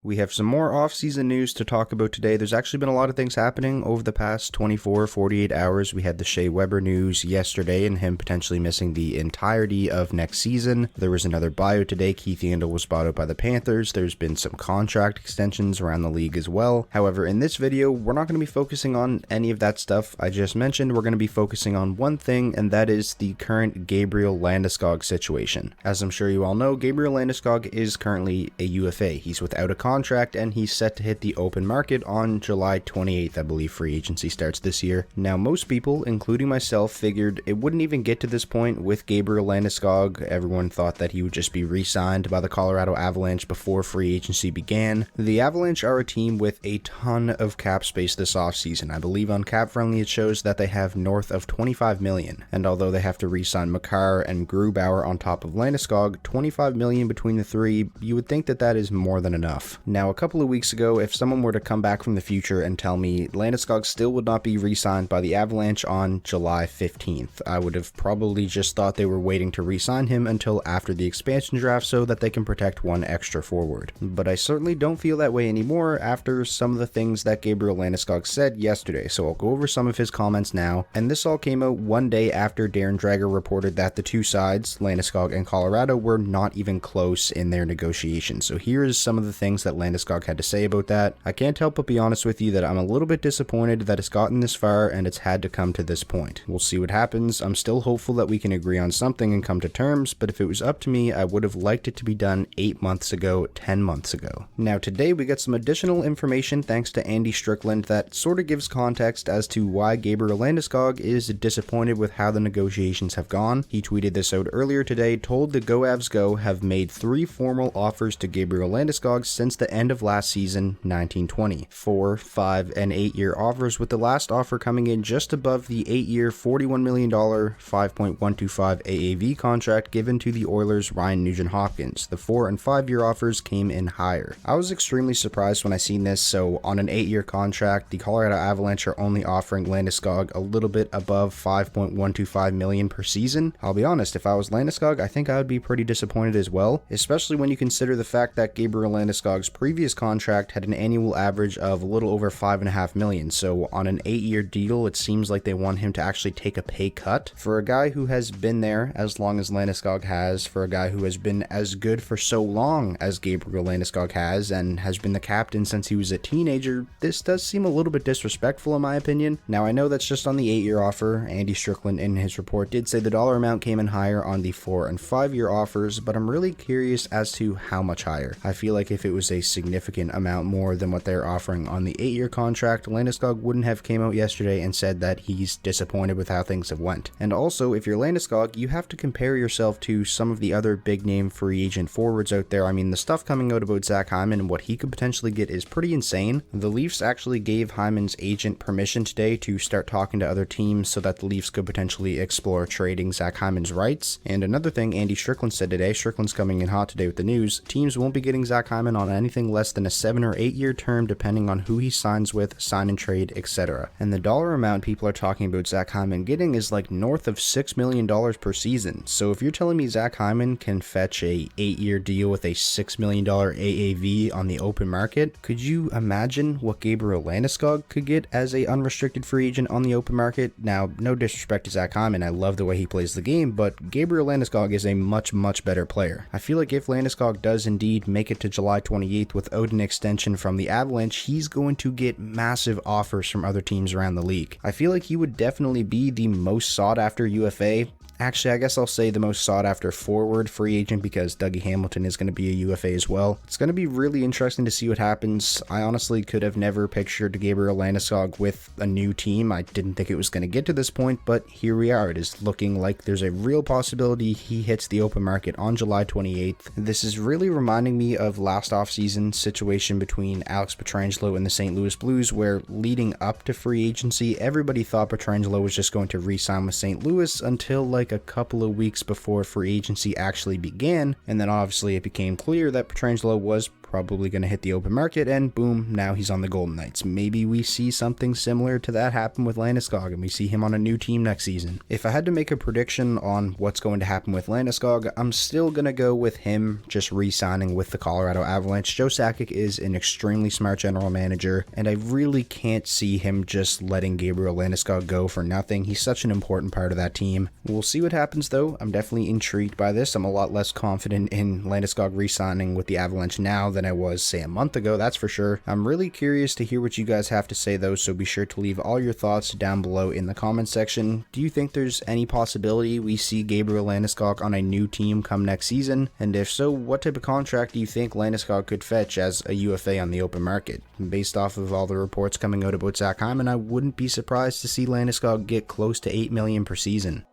We have some more off-season news to talk about today. There's actually been a lot of things happening over the past 48 hours. We had the Shea Weber news yesterday and him potentially missing the entirety of next season. There was another buyout today. Keith Yandle was bought out by the Panthers. There's been some contract extensions around the league as well. However, in this video, we're not going to be focusing on any of that stuff I just mentioned. We're going to be focusing on one thing, and that is the current Gabriel Landeskog situation. As I'm sure you all know, Gabriel Landeskog is currently a UFA. He's without a contract and he's set to hit the open market on July 28th. I believe free agency starts this year. Now, most people, including myself, figured it wouldn't even get to this point with Gabriel Landeskog. Everyone thought that he would just be re-signed by the Colorado Avalanche before free agency began. The Avalanche are a team with a ton of cap space this offseason. I believe on Cap Friendly it shows that they have north of $25 million, and although they have to re-sign Makar and Grubauer on top of Landeskog, $25 million between the three, you would think that that is more than enough. Now, a couple of weeks ago, if someone were to come back from the future and tell me Landeskog still would not be re-signed by the Avalanche on July 15th, I would have probably just thought they were waiting to re-sign him until after the expansion draft so that they can protect one extra forward. But I certainly don't feel that way anymore after some of the things that Gabriel Landeskog said yesterday, so I'll go over some of his comments now. And this all came out one day after Darren Dreger reported that the two sides, Landeskog and Colorado, were not even close in their negotiations. So here's some of the things that Landeskog had to say about that. I can't help but be honest with you that I'm a little bit disappointed that it's gotten this far and it's had to come to this point. We'll see what happens. I'm still hopeful that we can agree on something and come to terms, but if it was up to me, I would have liked it to be done 8 months ago, 10 months ago. Now today we got some additional information thanks to Andy Strickland that sort of gives context as to why Gabriel Landeskog is disappointed with how the negotiations have gone. He tweeted this out earlier today, told the Go Avs Go have made 3 formal offers to Gabriel Landeskog since the end of last season, 1920. 4, 5, and 8-year offers, with the last offer coming in just above the 8-year $41 million, 5.125 AAV contract given to the Oilers' Ryan Nugent-Hopkins. The 4 and 5-year offers came in higher. I was extremely surprised when I seen this. So on an 8-year contract, the Colorado Avalanche are only offering Landeskog a little bit above $5.125 million per season. I'll be honest, if I was Landeskog, I think I would be pretty disappointed as well, especially when you consider the fact that Gabriel Landeskog's previous contract had an annual average of a little over $5.5 million. So on an 8-year deal, it seems like they want him to actually take a pay cut. For a guy who has been there as long as Landeskog has, for a guy who has been as good for so long as Gabriel Landeskog has, and has been the captain since he was a teenager, this does seem a little bit disrespectful in my opinion. Now I know that's just on the 8-year offer. Andy Strickland in his report did say the dollar amount came in higher on the 4 and 5-year offers, but I'm really curious as to how much higher. I feel like if it was a significant amount more than what they're offering on the 8-year contract, Landeskog wouldn't have came out yesterday and said that he's disappointed with how things have went. And also, if you're Landeskog, you have to compare yourself to some of the other big name free agent forwards out there. I mean, the stuff coming out about Zach Hyman and what he could potentially get is pretty insane. The Leafs actually gave Hyman's agent permission today to start talking to other teams so that the Leafs could potentially explore trading Zach Hyman's rights. And another thing Andy Strickland said today, Strickland's coming in hot today with the news, teams won't be getting Zach Hyman on anything less than a 7 or 8 year term depending on who he signs with, sign and trade, etc. And the dollar amount people are talking about Zach Hyman getting is like north of $6 million per season. So if you're telling me Zach Hyman can fetch a 8-year deal with a $6 million AAV on the open market, could you imagine what Gabriel Landeskog could get as a unrestricted free agent on the open market? Now, no disrespect to Zach Hyman, I love the way he plays the game, but Gabriel Landeskog is a much better player. I feel like if Landeskog does indeed make it to July 28th without an extension from the Avalanche, he's going to get massive offers from other teams around the league. I feel like he would definitely be the most sought after UFA. Actually, I guess I'll say the most sought after forward free agent because Dougie Hamilton is going to be a UFA as well. It's going to be really interesting to see what happens. I honestly could have never pictured Gabriel Landeskog with a new team. I didn't think it was going to get to this point, but here we are. It is looking like there's a real possibility he hits the open market on July 28th. This is really reminding me of last offseason situation between Alex Pietrangelo and the St. Louis Blues, where leading up to free agency, everybody thought Pietrangelo was just going to re-sign with St. Louis until like a couple of weeks before free agency actually began, and then obviously it became clear that Pietrangelo was probably going to hit the open market, and boom, now he's on the Golden Knights. Maybe we see something similar to that happen with Landeskog, and we see him on a new team next season. If I had to make a prediction on what's going to happen with Landeskog, I'm still going to go with him just re-signing with the Colorado Avalanche. Joe Sakic is an extremely smart general manager, and I really can't see him just letting Gabriel Landeskog go for nothing. He's such an important part of that team. We'll see what happens though. I'm definitely intrigued by this. I'm a lot less confident in Landeskog re-signing with the Avalanche now than I was, say, a month ago, that's for sure. I'm really curious to hear what you guys have to say though, so be sure to leave all your thoughts down below in the comment section. Do you think there's any possibility we see Gabriel Landeskog on a new team come next season? And if so, what type of contract do you think Landeskog could fetch as a UFA on the open market? Based off of all the reports coming out about Zach Hyman, I wouldn't be surprised to see Landeskog get close to $8 million per season.